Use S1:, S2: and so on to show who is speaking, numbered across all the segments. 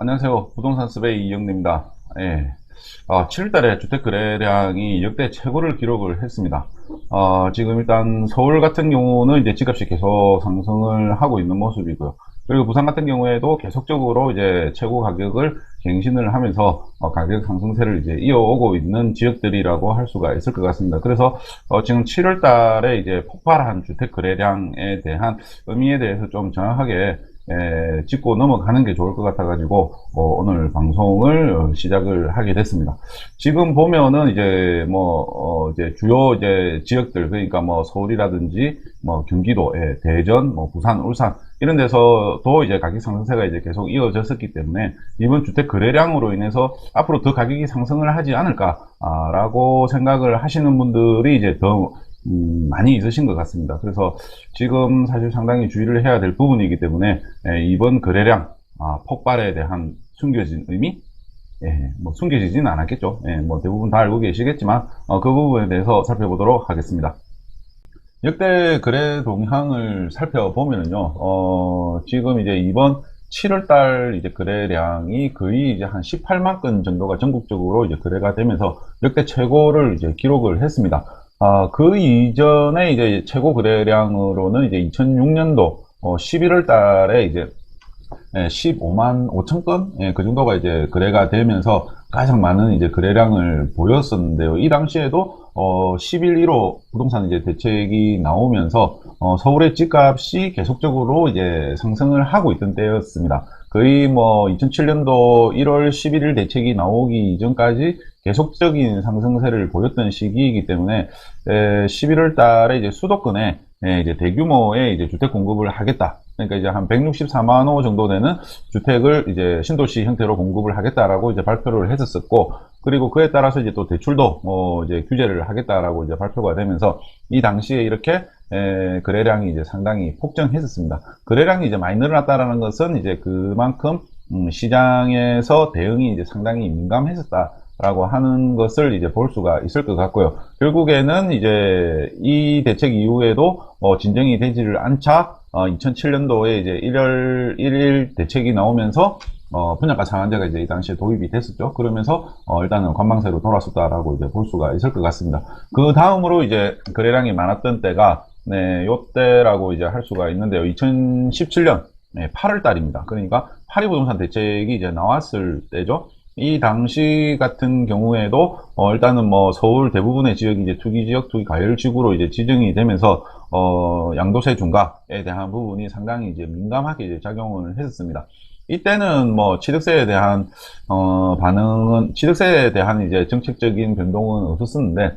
S1: 안녕하세요. 부동산 스베이 이영래입니다. 예. 7월 달에 주택 거래량이 역대 최고를 기록을 했습니다. 지금 일단 서울 같은 경우는 이제 집값이 계속 상승을 하고 있는 모습이고요. 그리고 부산 같은 경우에도 계속적으로 이제 최고 가격을 갱신을 하면서 가격 상승세를 이제 이어오고 있는 지역들이라고 할 수가 있을 것 같습니다. 그래서 지금 7월 달에 이제 폭발한 주택 거래량에 대한 의미에 대해서 좀 정확하게 짚고 넘어가는 게 좋을 것 같아가지고 오늘 방송을 시작을 하게 됐습니다. 지금 보면은 이제 이제 주요 이제 지역들, 그러니까 뭐 서울이라든지 뭐 경기도, 대전, 뭐 부산, 울산 이런 데서도 이제 가격 상승세가 이제 계속 이어졌었기 때문에 이번 주택 거래량으로 인해서 앞으로 더 가격이 상승을 하지 않을까라고 생각을 하시는 분들이 이제 더 많이 있으신 것 같습니다. 그래서 지금 사실 상당히 주의를 해야 될 부분이기 때문에 이번 거래량 폭발에 대한 숨겨진 의미, 뭐 숨겨지지는 않았겠죠. 뭐 대부분 다 알고 계시겠지만 그 부분에 대해서 살펴보도록 하겠습니다. 역대 거래 동향을 살펴보면요, 지금 이제 이번 7월달 이제 거래량이 거의 이제 한 18만 건 정도가 전국적으로 이제 거래가 되면서 역대 최고를 이제 기록을 했습니다. 그 이전에 이제 최고 거래량으로는 이제 2006년도 11월 달에 이제 15만 5천 건? 그 정도가 이제 거래가 되면서 가장 많은 이제 거래량을 보였었는데요. 이 당시에도 11, 1호 부동산 이제 대책이 나오면서 서울의 집값이 계속적으로 이제 상승을 하고 있던 때였습니다. 거의 뭐 2007년도 1월 11일 대책이 나오기 이전까지 계속적인 상승세를 보였던 시기이기 때문에 11월 달에 이제 수도권에 이제 대규모의 이제 주택 공급을 하겠다. 그러니까 이제 한 164만 호 정도 되는 주택을 이제 신도시 형태로 공급을 하겠다라고 이제 발표를 했었고, 그리고 그에 따라서 이제 또 대출도 이제 규제를 하겠다라고 이제 발표가 되면서 이 당시에 이렇게 거래량이 이제 상당히 폭증했었습니다. 거래량이 이제 많이 늘어났다라는 것은 이제 그만큼 시장에서 대응이 이제 상당히 민감했었다. 라고 하는 것을 이제 볼 수가 있을 것 같고요. 결국에는 이제 이 대책 이후에도 진정이 되지를 않자 2007년도에 이제 1월 1일 대책이 나오면서 분양가 상한제가 이제 이 당시에 도입이 됐었죠. 그러면서 일단은 관망세로 돌아섰다라고 이제 볼 수가 있을 것 같습니다. 그 다음으로 이제 거래량이 많았던 때가 요때라고 이제 할 수가 있는데요. 2017년 8월 달입니다. 그러니까 파리 부동산 대책이 이제 나왔을 때죠. 이 당시 같은 경우에도 일단은 뭐 서울 대부분의 지역이 이제 투기 지역, 투기 과열 지구로 이제 지정이 되면서 양도세 중과에 대한 부분이 상당히 이제 민감하게 이제 작용을 했었습니다. 이때는 뭐 취득세에 대한 반응은, 취득세에 대한 이제 정책적인 변동은 없었었는데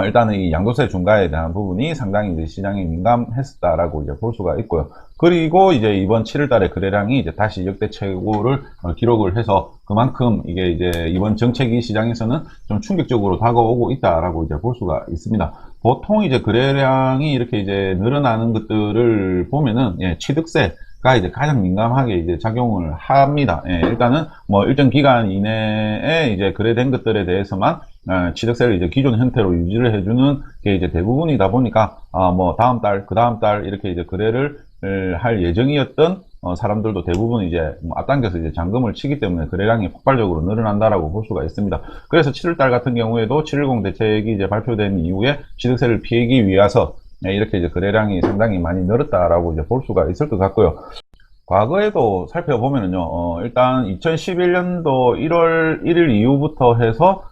S1: 일단은 이 양도세 중과에 대한 부분이 상당히 이제 시장이 민감했었다라고 이제 볼 수가 있고요. 그리고 이제 이번 7월 달에 거래량이 이제 다시 역대 최고를 기록을 해서 그만큼 이게 이제 이번 정책이 시장에서는 좀 충격적으로 다가오고 있다라고 이제 볼 수가 있습니다. 보통 이제 거래량이 이렇게 이제 늘어나는 것들을 보면은 취득세가 이제 가장 민감하게 이제 작용을 합니다. 일단은 뭐 일정 기간 이내에 이제 거래된 것들에 대해서만 취득세를 이제 기존 형태로 유지를 해주는 게 이제 대부분이다 보니까 뭐 다음 달, 그 다음 달 이렇게 이제 거래를 할 예정이었던 사람들도 대부분 이제 앞당겨서 이제 잔금을 치기 때문에 거래량이 폭발적으로 늘어난다라고 볼 수가 있습니다. 그래서 7월달 같은 경우에도 710 대책이 이제 발표된 이후에 취득세를 피하기 위해서 이렇게 이제 거래량이 상당히 많이 늘었다라고 이제 볼 수가 있을 것 같고요. 과거에도 살펴보면은요, 일단 2011년도 1월 1일 이후부터 해서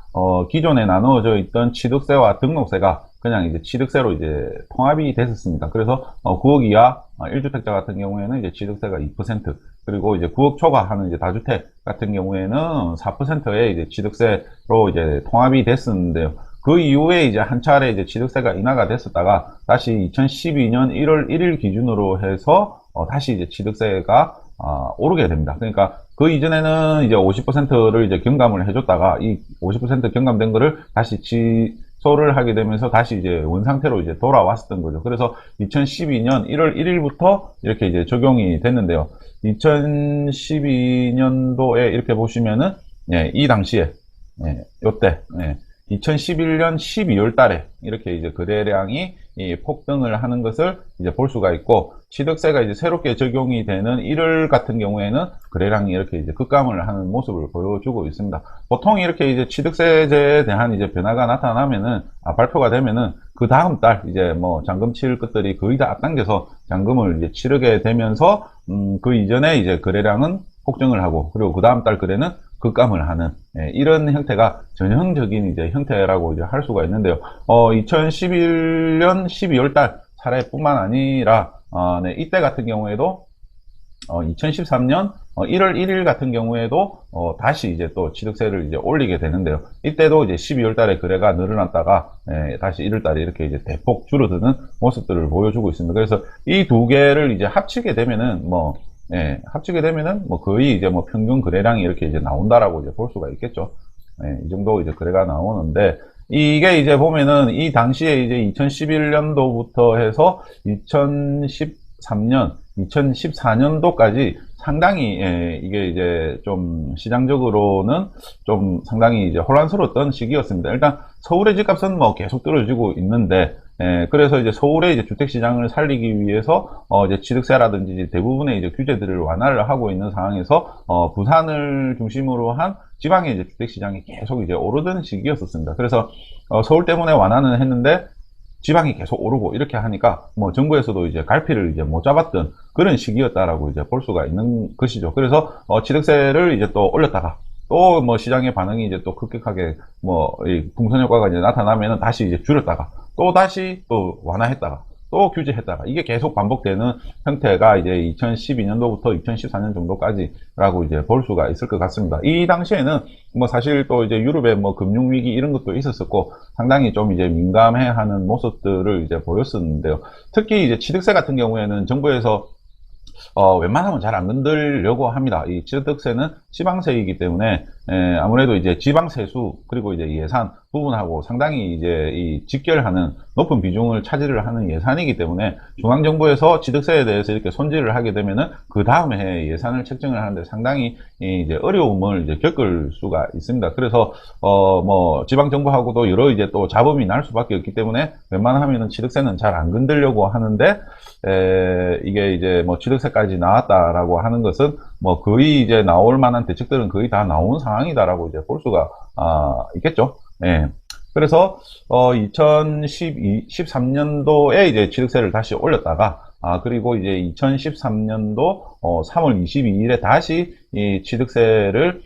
S1: 기존에 나누어져 있던 취득세와 등록세가 그냥 이제 취득세로 이제 통합이 됐었습니다. 그래서 9억 이하 1주택자 같은 경우에는 이제 취득세가 2%, 그리고 이제 9억 초과하는 이제 다주택 같은 경우에는 4%의 이제 취득세로 이제 통합이 됐었는데요. 그 이후에 이제 한 차례 이제 취득세가 인하가 됐었다가 다시 2012년 1월 1일 기준으로 해서 다시 이제 취득세가 오르게 됩니다. 그러니까 그 이전에는 이제 50%를 이제 경감을 해줬다가 이 50% 경감된 거를 다시 취소를 하게 되면서 다시 이제 원상태로 이제 돌아왔었던 거죠. 그래서 2012년 1월 1일부터 이렇게 이제 적용이 됐는데요. 2012년도에 이렇게 보시면은 이 당시에 요때 2011년 12월 달에 이렇게 이제 거래량이 폭등을 하는 것을 이제 볼 수가 있고, 취득세가 이제 새롭게 적용이 되는 1월 같은 경우에는 거래량이 이렇게 이제 급감을 하는 모습을 보여주고 있습니다. 보통 이렇게 이제 취득세제에 대한 이제 변화가 나타나면은, 발표가 되면은 그 다음 달 이제 뭐 잔금 치를 것들이 거의 다 앞당겨서 잔금을 이제 치르게 되면서, 그 이전에 이제 거래량은 폭증을 하고, 그리고 그 다음 달 거래는 급감을 하는, 이런 형태가 전형적인 이제 형태라고 이제 할 수가 있는데요. 2011년 12월 달 사례뿐만 아니라, 네, 이때 같은 경우에도 2013년 1월 1일 같은 경우에도 다시 이제 또 취득세를 이제 올리게 되는데요. 이때도 이제 12월 달에 거래가 늘어났다가 다시 1월 달에 이렇게 이제 대폭 줄어드는 모습들을 보여주고 있습니다. 그래서 이 두 개를 이제 합치게 되면은 합치게 되면은 뭐 거의 이제 뭐 평균 거래량이 이렇게 이제 나온다라고 이제 볼 수가 있겠죠. 이 정도 이제 거래가 나오는데, 이게 이제 보면은 이 당시에 이제 2011년도부터 해서 2013년, 2014년도까지 상당히 이게 이제 좀 시장적으로는 좀 상당히 이제 혼란스러웠던 시기였습니다. 일단 서울의 집값은 뭐 계속 떨어지고 있는데, 그래서 이제 서울의 이제 주택시장을 살리기 위해서, 이제 취득세라든지 이제 대부분의 이제 규제들을 완화를 하고 있는 상황에서, 부산을 중심으로 한 지방의 이제 주택시장이 계속 이제 오르던 시기였었습니다. 그래서, 서울 때문에 완화는 했는데, 지방이 계속 오르고 이렇게 하니까 뭐 정부에서도 이제 갈피를 이제 못 잡았던 그런 시기였다라고 이제 볼 수가 있는 것이죠. 그래서 취득세를 이제 또 올렸다가 또 뭐 시장의 반응이 이제 또 급격하게 뭐 이 풍선 효과가 이제 나타나면은 다시 이제 줄였다가 또 다시 또 완화했다가 또 규제했다가, 이게 계속 반복되는 형태가 이제 2012년도부터 2014년 정도까지라고 이제 볼 수가 있을 것 같습니다. 이 당시에는 뭐 사실 또 이제 유럽의 뭐 금융위기 이런 것도 있었었고, 상당히 좀 이제 민감해 하는 모습들을 이제 보였었는데요. 특히 이제 취득세 같은 경우에는 정부에서 웬만하면 잘 안 건들려고 합니다. 이 취득세는 지방세이기 때문에, 아무래도 이제 지방세수, 그리고 이제 예산 부분하고 상당히 이제 이 직결하는 높은 비중을 차지를 하는 예산이기 때문에, 중앙정부에서 취득세에 대해서 이렇게 손질을 하게 되면은 그 다음 해 예산을 책정을 하는데 상당히 이제 어려움을 이제 겪을 수가 있습니다. 그래서, 뭐, 지방정부하고도 여러 이제 또 잡음이 날 수밖에 없기 때문에 웬만하면은 취득세는 잘 안 건들려고 하는데, 이게 이제 뭐 취득세까지 나왔다라고 하는 것은 뭐 거의 이제 나올 만한 대책들은 거의 다 나온 상황이다라고 이제 볼 수가 있겠죠. 그래서 2013년도에 이제 취득세를 다시 올렸다가, 그리고 이제 2013년도 3월 22일에 다시 이 취득세를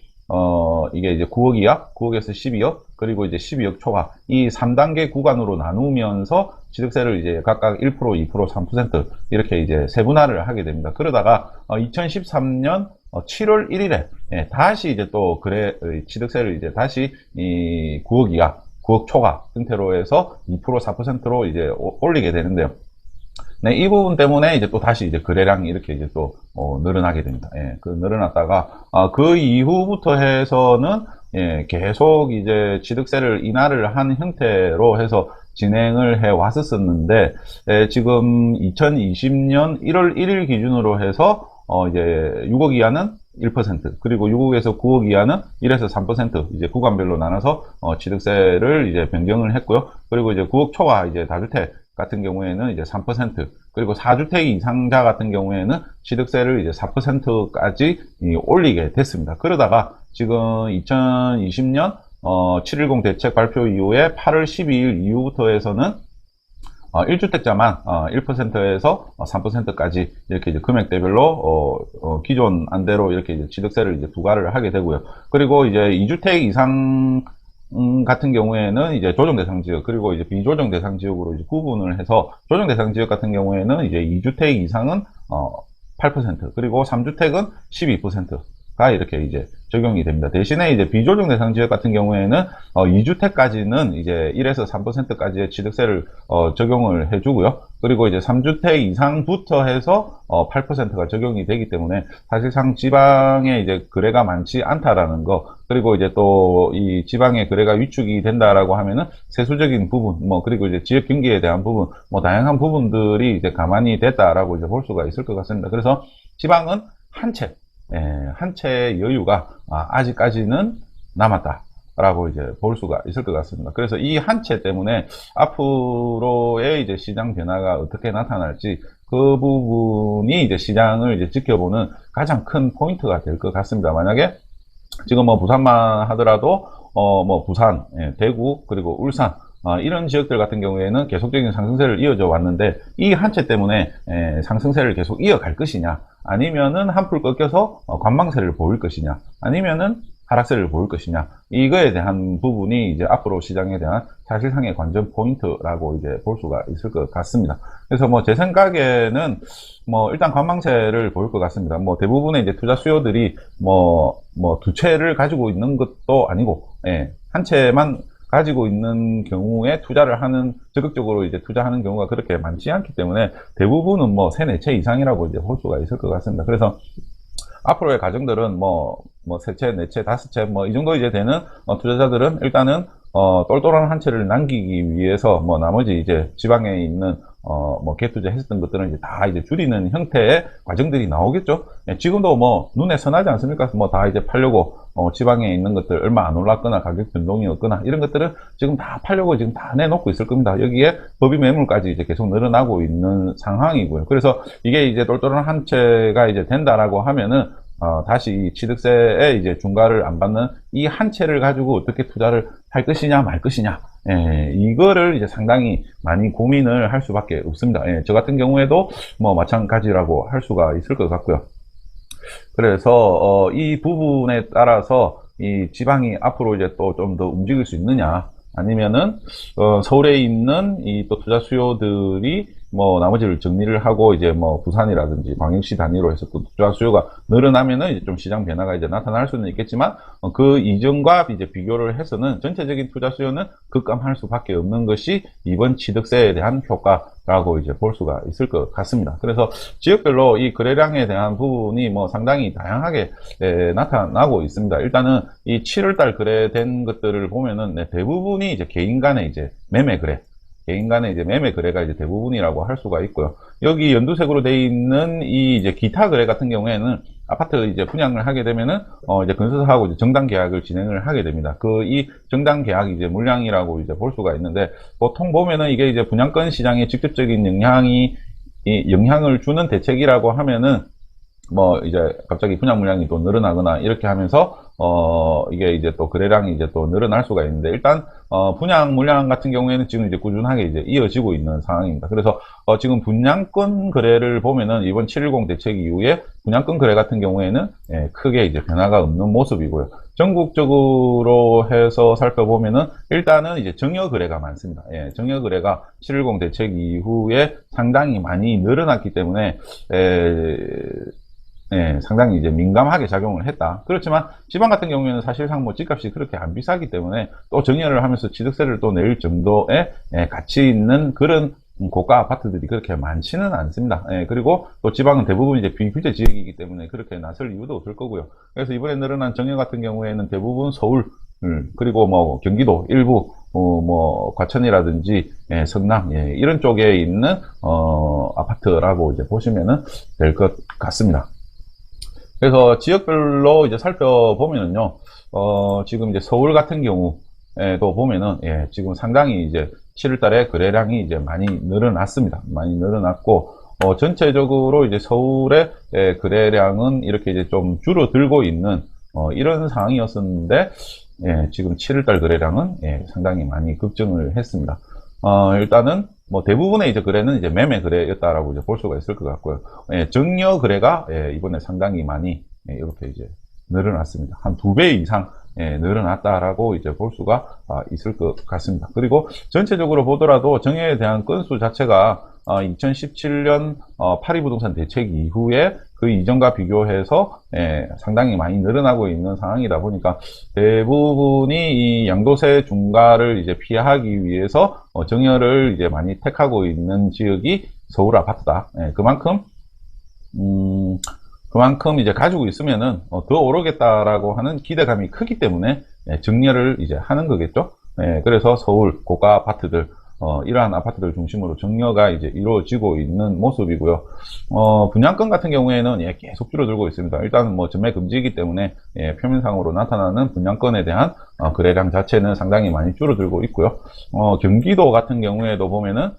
S1: 이게 이제 9억 이하, 9억에서 12억, 그리고 이제 12억 초과, 이 3단계 구간으로 나누면서 취득세를 이제 각각 1%, 2%, 3% 이렇게 이제 세분화를 하게 됩니다. 그러다가 2013년 7월 1일에 다시 이제 또 취득세를 이제 다시 이 9억 이하, 9억 초과 형태로 해서 2%, 4%로 이제 올리게 되는데요. 네, 이 부분 때문에 이제 또 다시 이제 거래량이 이렇게 이제 또 늘어나게 됩니다. 늘어났다가 그 이후부터 해서는 계속 이제 취득세를 인하를 한 형태로 해서 진행을 해 왔었는데, 지금 2020년 1월 1일 기준으로 해서 이제 6억 이하는 1%, 그리고 6억에서 9억 이하는 1에서 3% 이제 구간별로 나눠서 취득세를 이제 변경을 했고요. 그리고 이제 9억 초과 이제 다주택 같은 경우에는 이제 3%, 그리고 4주택 이상자 같은 경우에는 취득세를 이제 4%까지 올리게 됐습니다. 그러다가 지금 2020년 710 대책 발표 이후에 8월 12일 이후부터 해서는 1주택자만 1%에서 3%까지 이렇게 이제 금액대별로 기존 안대로 이렇게 이제 취득세를 이제 부과를 하게 되고요. 그리고 이제 2주택 이상 같은 경우에는 이제 조정 대상 지역, 그리고 이제 비조정 대상 지역으로 이제 구분을 해서, 조정 대상 지역 같은 경우에는 이제 2주택 이상은 8%, 그리고 3주택은 12%가 이렇게 이제 적용이 됩니다. 대신에 이제 비조정 대상 지역 같은 경우에는 2주택까지는 이제 1에서 3%까지의 취득세를 적용을 해주고요. 그리고 이제 3주택 이상부터 해서 8%가 적용이 되기 때문에 사실상 지방에 이제 거래가 많지 않다라는 거, 그리고 이제 또 이 지방의 거래가 위축이 된다라고 하면은 세수적인 부분, 뭐 그리고 이제 지역 경기에 대한 부분, 뭐 다양한 부분들이 이제 가만히 됐다라고 이제 볼 수가 있을 것 같습니다. 그래서 지방은 한 채의 여유가 아직까지는 남았다 라고 이제 볼 수가 있을 것 같습니다. 그래서 이 한 채 때문에 앞으로의 이제 시장 변화가 어떻게 나타날지 그 부분이 이제 시장을 이제 지켜보는 가장 큰 포인트가 될 것 같습니다. 만약에 지금 뭐 부산만 하더라도 뭐 부산, 대구, 그리고 울산 이런 지역들 같은 경우에는 계속적인 상승세를 이어져 왔는데 이 한 채 때문에 상승세를 계속 이어갈 것이냐, 아니면은 한풀 꺾여서 관망세를 보일 것이냐, 아니면은 하락세를 보일 것이냐, 이거에 대한 부분이 이제 앞으로 시장에 대한 사실상의 관전 포인트라고 이제 볼 수가 있을 것 같습니다. 그래서 뭐 제 생각에는 뭐 일단 관망세를 보일 것 같습니다. 뭐 대부분의 이제 투자 수요들이 뭐 두 채를 가지고 있는 것도 아니고, 한 채만 가지고 있는 경우에 투자를 하는, 적극적으로 이제 투자하는 경우가 그렇게 많지 않기 때문에 대부분은 뭐 3, 4채 이상이라고 이제 볼 수가 있을 것 같습니다. 그래서 앞으로의 가정들은 뭐 3채, 4채, 5채 뭐 이 정도 이제 되는 투자자들은 일단은 똘똘한 한 채를 남기기 위해서 뭐 나머지 이제 지방에 있는 뭐 갭투자 했었던 것들은 이제 다 이제 줄이는 형태의 과정들이 나오겠죠. 지금도 뭐 눈에 선하지 않습니까? 뭐 다 이제 팔려고 지방에 있는 것들 얼마 안 올랐거나 가격 변동이 없거나 이런 것들은 지금 다 팔려고 지금 다 내놓고 있을 겁니다. 여기에 법인 매물까지 이제 계속 늘어나고 있는 상황이고요. 그래서 이게 이제 똘똘한 한 채가 이제 된다라고 하면은 다시 취득세에 이제 중과를 안 받는 이 한 채를 가지고 어떻게 투자를 할 것이냐 말 것이냐, 이거를 이제 상당히 많이 고민을 할 수밖에 없습니다. 저 같은 경우에도 뭐 마찬가지라고 할 수가 있을 것 같고요. 그래서 이 부분에 따라서 이 지방이 앞으로 이제 또 좀 더 움직일 수 있느냐, 아니면은 서울에 있는 이 또 투자 수요들이 뭐 나머지를 정리를 하고 이제 뭐 부산이라든지 광역시 단위로 해서 또 투자 수요가 늘어나면은 이제 좀 시장 변화가 이제 나타날 수는 있겠지만 그 이전과 이제 비교를 해서는 전체적인 투자 수요는 급감할 수밖에 없는 것이 이번 취득세에 대한 효과라고 이제 볼 수가 있을 것 같습니다. 그래서 지역별로 이 거래량에 대한 부분이 뭐 상당히 다양하게 나타나고 있습니다. 일단은 이 7월달 거래된 것들을 보면은 대부분이 이제 개인 간의 이제 매매 거래, 개인 간의 이제 매매 거래가 이제 대부분이라고 할 수가 있고요. 여기 연두색으로 되어 있는 이 이제 기타 거래 같은 경우에는 아파트 이제 분양을 하게 되면은 이제 건설사하고 이제 정당 계약을 진행을 하게 됩니다. 이 정당 계약 이제 물량이라고 이제 볼 수가 있는데, 보통 보면은 이게 이제 분양권 시장에 직접적인 영향을 주는 대책이라고 하면은 뭐 이제 갑자기 분양 물량이 또 늘어나거나 이렇게 하면서 이게 이제 또 거래량이 이제 또 늘어날 수가 있는데, 일단 분양 물량 같은 경우에는 지금 이제 꾸준하게 이제 이어지고 있는 상황입니다. 그래서 지금 분양권 거래를 보면은 이번 710 대책 이후에 분양권 거래 같은 경우에는 크게 이제 변화가 없는 모습이고요. 전국적으로 해서 살펴보면은 일단은 이제 정여 거래가 많습니다. 정여 거래가 710 대책 이후에 상당히 많이 늘어났기 때문에 상당히 이제 민감하게 작용을 했다. 그렇지만 지방 같은 경우에는 사실상 뭐 집값이 그렇게 안 비싸기 때문에 또 정리를 하면서 취득세를 또 낼 정도의 가치 있는 그런 고가 아파트들이 그렇게 많지는 않습니다. 그리고 또 지방은 대부분 이제 비규제 지역이기 때문에 그렇게 나설 이유도 없을 거고요. 그래서 이번에 늘어난 정여 같은 경우에는 대부분 서울, 그리고 뭐 경기도 일부 뭐 과천이라든지 성남 이런 쪽에 있는 아파트라고 이제 보시면은 될 것 같습니다. 그래서 지역별로 이제 살펴보면은요, 지금 이제 서울 같은 경우에도 보면은, 지금 상당히 이제 7월 달에 거래량이 이제 많이 늘어났습니다. 많이 늘어났고, 전체적으로 이제 서울의 거래량은 이렇게 이제 좀 줄어들고 있는, 이런 상황이었었는데, 지금 7월 달 거래량은 상당히 많이 급증을 했습니다. 일단은 뭐 대부분의 이제 거래는 이제 매매 거래였다라고 이제 볼 수가 있을 것 같고요. 정여 거래가 이번에 상당히 많이 이렇게 이제 늘어났습니다. 한 2배 이상 늘어났다라고 이제 볼 수가 있을 것 같습니다. 그리고 전체적으로 보더라도 정여에 대한 건수 자체가 2017년 파리 부동산 대책 이후에 그 이전과 비교해서 상당히 많이 늘어나고 있는 상황이다 보니까 대부분이 이 양도세 중과를 이제 피하기 위해서 정여를 이제 많이 택하고 있는 지역이 서울 아파트다. 그만큼 이제 가지고 있으면은 더 오르겠다라고 하는 기대감이 크기 때문에 정여를 이제 하는 거겠죠. 그래서 서울 고가 아파트들 이러한 아파트들 중심으로 정려가 이제 이루어지고 있는 모습이고요. 분양권 같은 경우에는 예, 계속 줄어들고 있습니다. 일단은 뭐 전매 금지이기 때문에 예, 표면상으로 나타나는 분양권에 대한 거래량 자체는 상당히 많이 줄어들고 있고요. 경기도 같은 경우에도 보면은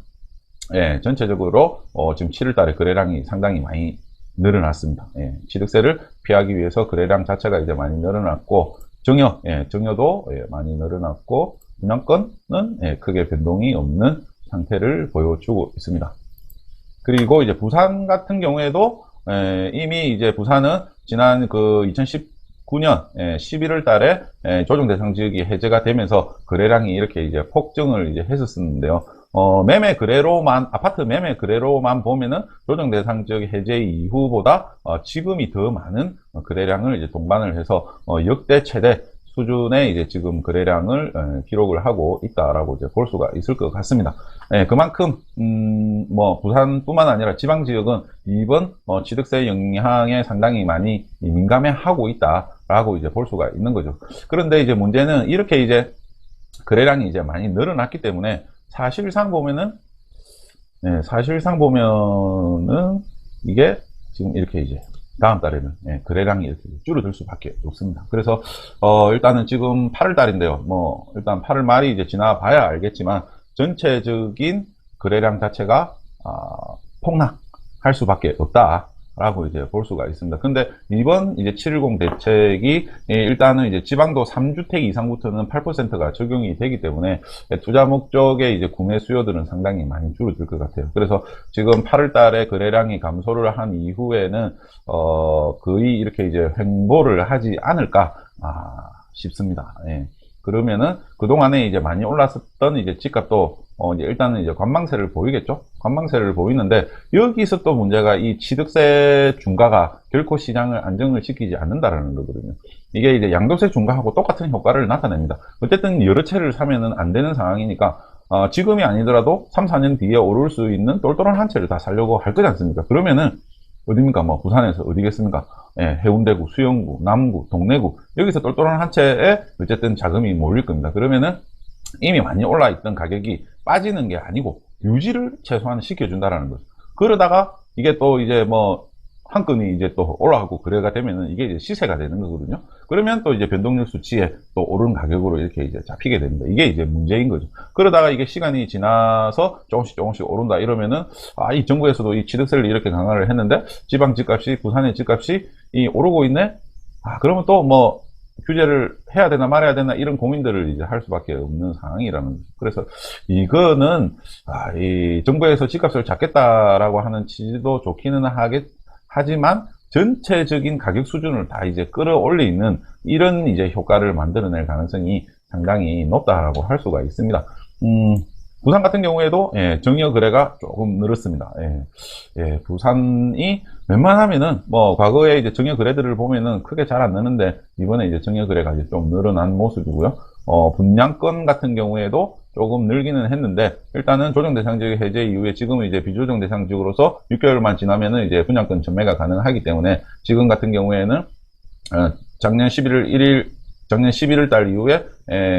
S1: 예, 전체적으로 지금 7월 달에 거래량이 상당히 많이 늘어났습니다. 예, 취득세를 피하기 위해서 거래량 자체가 이제 많이 늘어났고, 정여도 예, 많이 늘어났고, 분양권은 예, 크게 변동이 없는 상태를 보여주고 있습니다. 그리고 이제 부산 같은 경우에도 이미 이제 부산은 지난 그 2019년 11월 달에 조정 대상 지역이 해제가 되면서 거래량이 이렇게 이제 폭증을 이제 했었는데요. 매매 거래로만, 아파트 매매 거래로만 보면은 조정 대상 지역 해제 이후보다 지금이 더 많은 거래량을 이제 동반을 해서 역대 최대 수준의 이제 지금 거래량을 기록을 하고 있다라고 이제 볼 수가 있을 것 같습니다. 그만큼 뭐 부산뿐만 아니라 지방 지역은 이번 취득세 영향에 상당히 많이 민감해하고 있다라고 이제 볼 수가 있는 거죠. 그런데 이제 문제는 이렇게 이제 거래량이 이제 많이 늘어났기 때문에 사실상 보면은 이게 지금 이렇게 이제 다음 달에는 거래량이 이렇게 줄어들 수밖에 없습니다. 그래서 일단은 지금 8월 달인데요. 뭐 일단 8월 말이 이제 지나봐야 알겠지만 전체적인 거래량 자체가 폭락할 수밖에 없다라고 이제 볼 수가 있습니다. 근데 이번 이제 710 대책이 일단은 이제 지방도 3주택 이상부터는 8%가 적용이 되기 때문에 투자 목적의 이제 구매 수요들은 상당히 많이 줄어들 것 같아요. 그래서 지금 8월 달에 거래량이 감소를 한 이후에는 거의 이렇게 이제 횡보를 하지 않을까 싶습니다. 예. 그러면은 그동안에 이제 많이 올랐었던 이제 집값도 이제 일단은 이제 관망세를 보이겠죠. 관망세를 보이는데 여기서 또 문제가 이 취득세 중과가 결코 시장을 안정을 시키지 않는다라는 거거든요. 이게 이제 양도세 중과하고 똑같은 효과를 나타냅니다. 어쨌든 여러 채를 사면은 안 되는 상황이니까 지금이 아니더라도 3, 4년 뒤에 오를 수 있는 똘똘한 한 채를 다 사려고 할 거지 않습니까? 그러면은 어디입니까? 뭐 부산에서 어디겠습니까? 예, 해운대구, 수영구, 남구, 동래구 여기서 똘똘한 한 채에 어쨌든 자금이 몰릴 겁니다. 그러면은 이미 많이 올라 있던 가격이 빠지는 게 아니고 유지를 최소한 시켜준다라는 거죠. 그러다가 이게 또 이제 뭐 한 건이 이제 또 올라가고 거래가 되면은 이게 이제 시세가 되는 거거든요. 그러면 또 이제 변동률 수치에 또 오른 가격으로 이렇게 이제 잡히게 됩니다. 이게 이제 문제인 거죠. 그러다가 이게 시간이 지나서 조금씩 오른다 이러면은 이 정부에서도 이 취득세를 이렇게 강화를 했는데 지방 집값이 부산의 집값이 오르고 있네. 그러면 또 뭐 규제를 해야 되나 말아야 되나 이런 고민들을 이제 할 수밖에 없는 상황이라는 거죠. 그래서 이거는 이 정부에서 집값을 잡겠다라고 하는 취지도 좋기는 하지만 전체적인 가격 수준을 다 이제 끌어올리는 이런 이제 효과를 만들어낼 가능성이 상당히 높다라고 할 수가 있습니다. 부산 같은 경우에도 정여 거래가 조금 늘었습니다. 부산이 웬만하면은 뭐 과거에 이제 정여 거래들을 보면은 크게 잘 안 느는데 이번에 이제 정여 거래가 이제 좀 늘어난 모습이고요. 분양권 같은 경우에도 조금 늘기는 했는데 일단은 조정 대상 지역 해제 이후에 지금은 이제 비조정 대상 지역으로서 6개월만 지나면은 이제 분양권 전매가 가능하기 때문에 지금 같은 경우에는 작년 11월 달 이후에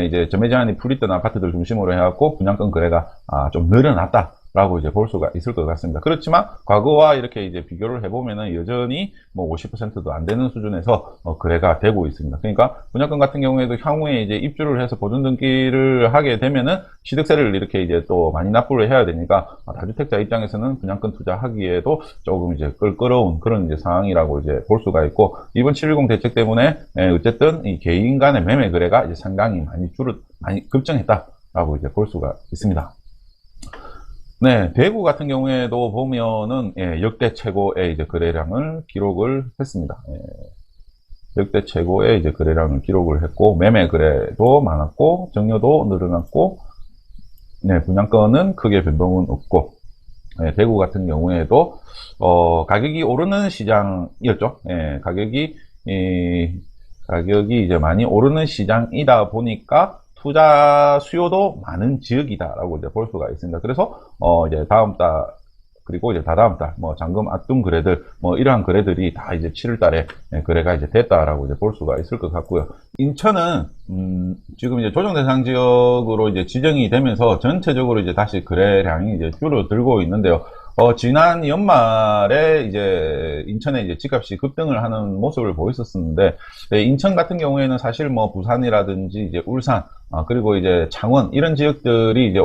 S1: 이제 전매 제한이 풀렸던 아파트들 중심으로 해갖고 분양권 거래가 좀 늘어났다라고 이제 볼 수가 있을 것 같습니다. 그렇지만 과거와 이렇게 이제 비교를 해보면은 여전히 뭐 50%도 안 되는 수준에서 거래가 되고 있습니다. 그러니까 분양권 같은 경우에도 향후에 이제 입주를 해서 보존 등기를 하게 되면은 취득세를 이렇게 이제 또 많이 납부를 해야 되니까 다주택자 입장에서는 분양권 투자하기에도 조금 이제 끌어온 그런 이제 상황이라고 이제 볼 수가 있고 이번 710 대책 때문에 어쨌든 이 개인 간의 매매 거래가 이제 상당히 많이 급증했다라고 이제 볼 수가 있습니다. 네, 대구 같은 경우에도 보면은 역대 최고의 이제 거래량을 기록을 했습니다. 역대 최고의 이제 거래량을 기록을 했고 매매 거래도 많았고 정여도 늘어났고 분양권은 크게 변동은 없고 대구 같은 경우에도 가격이 오르는 시장이었죠. 가격이 이제 많이 오르는 시장이다 보니까 투자 수요도 많은 지역이다라고 이제 볼 수가 있습니다. 그래서 이제 다음 달 그리고 이제 다다음 달, 뭐, 잔금 앞둔 거래들, 뭐, 이러한 거래들이 다 이제 7월 달에 거래가 이제 됐다라고 이제 볼 수가 있을 것 같고요. 인천은, 지금 이제 조정 대상 지역으로 이제 지정이 되면서 전체적으로 이제 다시 거래량이 이제 줄어들고 있는데요. 지난 연말에 이제 인천에 이제 집값이 급등을 하는 모습을 보였었는데, 네, 인천 같은 경우에는 사실 뭐 부산이라든지 이제 울산, 그리고 이제 창원, 이런 지역들이 이제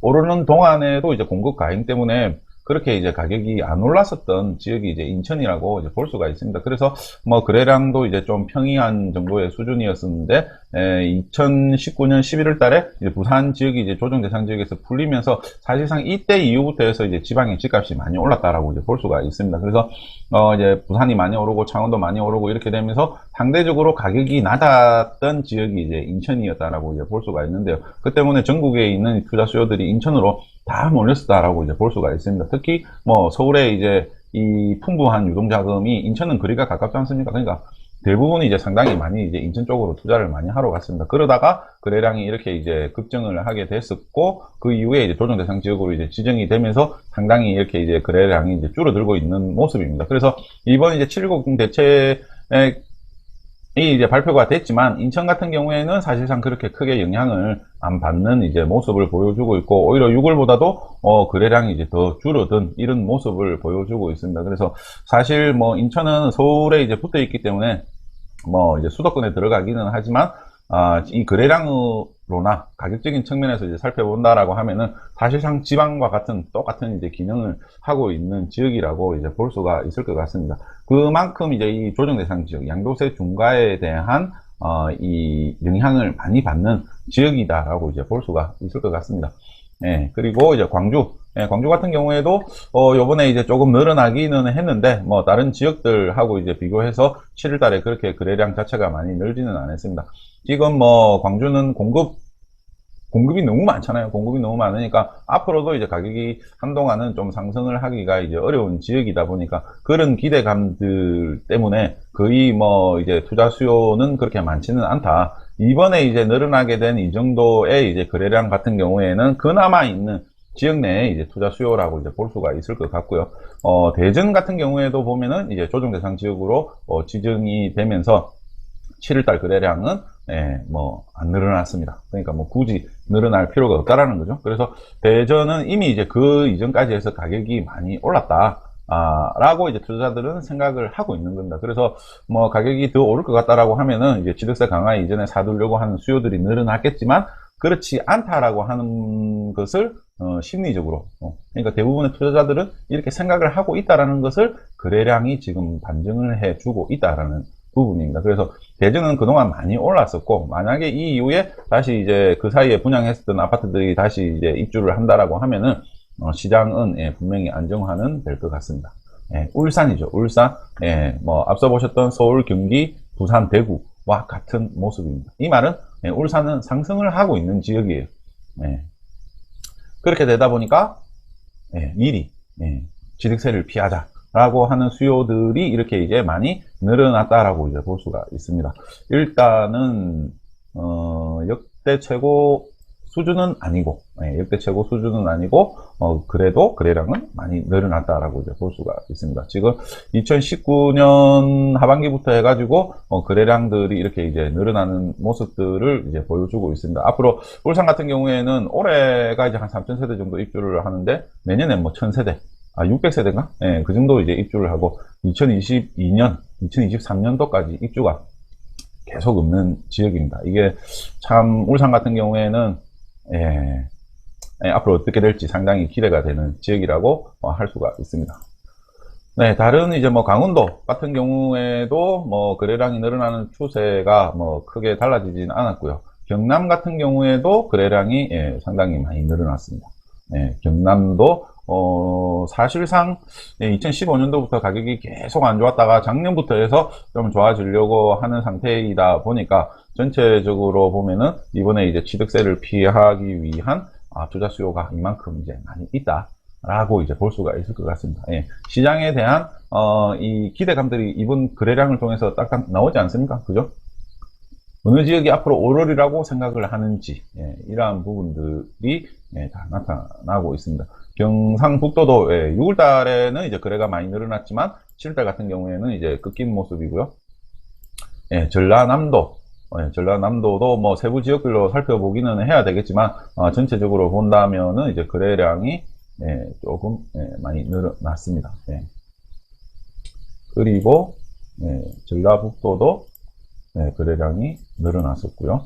S1: 오르는 동안에도 이제 공급 과잉 때문에 그렇게 이제 가격이 안 올랐었던 지역이 이제 인천이라고 이제 볼 수가 있습니다. 그래서 뭐 거래량도 이제 좀 평이한 정도의 수준이었었는데, 2019년 11월 달에 이제 부산 지역이 이제 조정 대상 지역에서 풀리면서 사실상 이때 이후부터 해서 이제 지방의 집값이 많이 올랐다라고 이제 볼 수가 있습니다. 그래서 이제 부산이 많이 오르고 창원도 많이 오르고 이렇게 되면서 상대적으로 가격이 낮았던 지역이 이제 인천이었다라고 이제 볼 수가 있는데요. 그 때문에 전국에 있는 투자 수요들이 인천으로 다 몰렸다라고 이제 볼 수가 있습니다. 특히 뭐 서울에 이제 이 풍부한 유동자금이, 인천은 거리가 가깝지 않습니까? 그러니까 대부분이 이제 상당히 많이 이제 인천 쪽으로 투자를 많이 하러 갔습니다. 그러다가 거래량이 이렇게 이제 급증을 하게 됐었고, 그 이후에 이제 조정 대상 지역으로 이제 지정이 되면서 상당히 이렇게 이제 거래량이 이제 줄어들고 있는 모습입니다. 그래서 이번 이제 7.10 대책이 이제 발표가 됐지만, 인천 같은 경우에는 사실상 그렇게 크게 영향을 안 받는 이제 모습을 보여주고 있고, 오히려 6월보다도 거래량이 이제 더 줄어든 이런 모습을 보여주고 있습니다. 그래서 사실 뭐 인천은 서울에 이제 붙어 있기 때문에 뭐 이제 수도권에 들어가기는 하지만, 이 거래량으로나 가격적인 측면에서 이제 살펴본다라고 하면은 사실상 지방과 같은 똑같은 이제 기능을 하고 있는 지역이라고 이제 볼 수가 있을 것 같습니다. 그만큼 이제 이 조정 대상 지역, 양도세 중과에 대한 이 영향을 많이 받는 지역이다라고 이제 볼 수가 있을 것 같습니다. 예, 그리고 이제 광주, 광주 같은 경우에도 요번에 이제 조금 늘어나기는 했는데, 뭐 다른 지역들하고 이제 비교해서 7월 달에 그렇게 거래량 자체가 많이 늘지는 않았습니다. 지금 뭐 광주는 공급이 너무 많잖아요. 공급이 너무 많으니까 앞으로도 이제 가격이 한동안은 좀 상승을 하기가 이제 어려운 지역이다 보니까, 그런 기대감들 때문에 거의 뭐 이제 투자 수요는 그렇게 많지는 않다. 이번에 이제 늘어나게 된 이 정도의 이제 거래량 같은 경우에는 그나마 있는 지역 내에 이제 투자 수요라고 이제 볼 수가 있을 것 같고요. 대전 같은 경우에도 보면은 이제 조정 대상 지역으로 지정이 되면서 7월달 거래량은 뭐 안 늘어났습니다. 그러니까 뭐 굳이 늘어날 필요가 없다라는 거죠. 그래서 대전은 이미 이제 그 이전까지 해서 가격이 많이 올랐다. 라고 이제 투자자들은 생각을 하고 있는 겁니다. 그래서 뭐 가격이 더 오를 것 같다라고 하면은 이제 취득세 강화 이전에 사두려고 하는 수요들이 늘어났겠지만, 그렇지 않다라고 하는 것을 심리적으로, 그러니까 대부분의 투자자들은 이렇게 생각을 하고 있다라는 것을 거래량이 지금 반증을 해주고 있다라는 부분입니다. 그래서 대전은 그동안 많이 올랐었고, 만약에 이 이후에 다시 이제 그 사이에 분양했었던 아파트들이 다시 이제 입주를 한다라고 하면은 시장은 분명히 안정화는 될 것 같습니다. 울산이죠. 울산. 뭐 앞서 보셨던 서울, 경기, 부산, 대구와 같은 모습입니다. 이 말은 울산은 상승을 하고 있는 지역이에요. 그렇게 되다 보니까 미리 취득세를 피하자라고 하는 수요들이 이렇게 이제 많이 늘어났다라고 이제 볼 수가 있습니다. 일단은 역대 최고 수준은 아니고, 역대 최고 수준은 아니고, 그래도 거래량은 많이 늘어났다라고 이제 볼 수가 있습니다. 지금 2019년 하반기부터 해가지고, 거래량들이 이렇게 이제 늘어나는 모습들을 이제 보여주고 있습니다. 앞으로 울산 같은 경우에는 올해가 이제 한 3,000세대 정도 입주를 하는데, 내년에 뭐 1,000세대, 600세대인가? 그 정도 이제 입주를 하고, 2022년, 2023년도까지 입주가 계속 없는 지역입니다. 이게 참 울산 같은 경우에는 앞으로 어떻게 될지 상당히 기대가 되는 지역이라고 할 수가 있습니다. 네, 다른 이제 뭐 강원도 같은 경우에도 뭐 거래량이 늘어나는 추세가 뭐 크게 달라지진 않았고요. 경남 같은 경우에도 거래량이 상당히 많이 늘어났습니다. 경남도 사실상 2015년도부터 가격이 계속 안 좋았다가 작년부터 해서 좀 좋아지려고 하는 상태이다 보니까, 전체적으로 보면은 이번에 이제 취득세를 피하기 위한 투자 수요가 이만큼 이제 많이 있다라고 이제 볼 수가 있을 것 같습니다. 시장에 대한 이 기대감들이 이번 거래량을 통해서 딱딱 나오지 않습니까? 그죠? 어느 지역이 앞으로 오르리라고 생각을 하는지, 이러한 부분들이 다 나타나고 있습니다. 경상북도도 6월 달에는 이제 거래가 많이 늘어났지만 7월 달 같은 경우에는 이제 꺾인 모습이고요. 전라남도도 뭐 세부 지역별로 살펴보기는 해야 되겠지만 전체적으로 본다면은 이제 거래량이 조금 많이 늘어났습니다. 그리고 전라북도도 거래량이 늘어났었고요.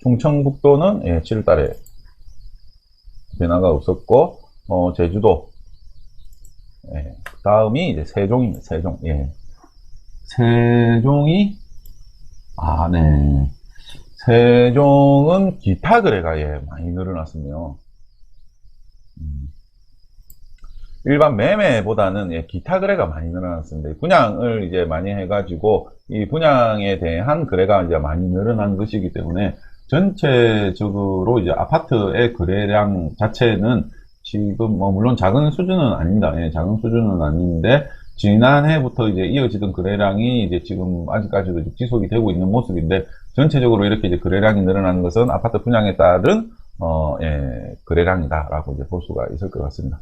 S1: 충청북도는 7월달에 변화가 없었고 제주도 다음이 이제 세종입니다. 세종이 네. 세종은 기타 거래가 많이 늘어났습니다. 일반 매매보다는 기타 거래가 많이 늘어났습니다. 분양을 이제 많이 해가지고 이 분양에 대한 거래가 이제 많이 늘어난 것이기 때문에 전체적으로 이제 아파트의 거래량 자체는 지금 뭐 물론 작은 수준은 아닙니다. 작은 수준은 아닌데 지난해부터 이제 이어지던 거래량이 이제 지금 아직까지도 지속이 되고 있는 모습인데 전체적으로 이렇게 이제 거래량이 늘어나는 것은 아파트 분양에 따른 거래량이다라고 이제 볼 수가 있을 것 같습니다.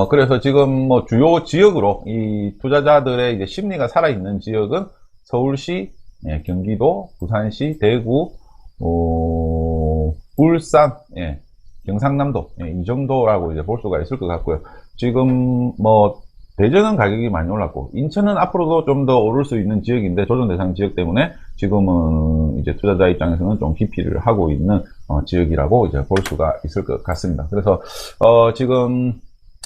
S1: 그래서 지금 뭐 주요 지역으로 이 투자자들의 이제 심리가 살아있는 지역은 서울시, 경기도, 부산시, 대구, 울산, 경상남도, 이 정도라고 이제 볼 수가 있을 것 같고요. 지금 뭐 대전은 가격이 많이 올랐고 인천은 앞으로도 좀 더 오를 수 있는 지역인데 조정 대상 지역 때문에 지금은 이제 투자자 입장에서는 좀 기피를 하고 있는 지역이라고 이제 볼 수가 있을 것 같습니다. 그래서 지금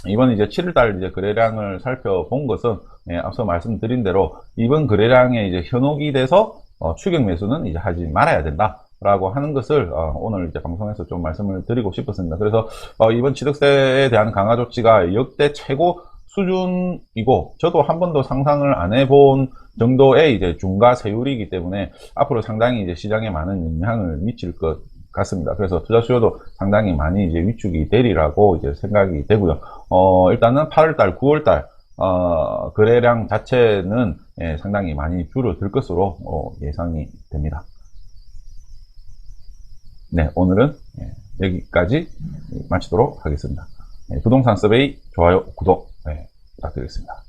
S1: 이번 이제 7월달 이제 거래량을 살펴본 것은 앞서 말씀드린 대로 이번 거래량에 이제 현혹이 돼서 추격 매수는 이제 하지 말아야 된다라고 하는 것을 오늘 이제 방송에서 좀 말씀을 드리고 싶었습니다. 그래서 이번 취득세에 대한 강화 조치가 역대 최고 수준이고 저도 한 번도 상상을 안 해본 정도의 이제 중과 세율이기 때문에 앞으로 상당히 이제 시장에 많은 영향을 미칠 것 같습니다. 그래서 투자 수요도 상당히 많이 이제 위축이 되리라고 이제 생각이 되고요. 일단은 8월달, 9월달 거래량 자체는 상당히 많이 줄어들 것으로 예상이 됩니다. 네, 오늘은 여기까지 마치도록 하겠습니다. 부동산 서베이 좋아요, 구독 부탁드리겠습니다.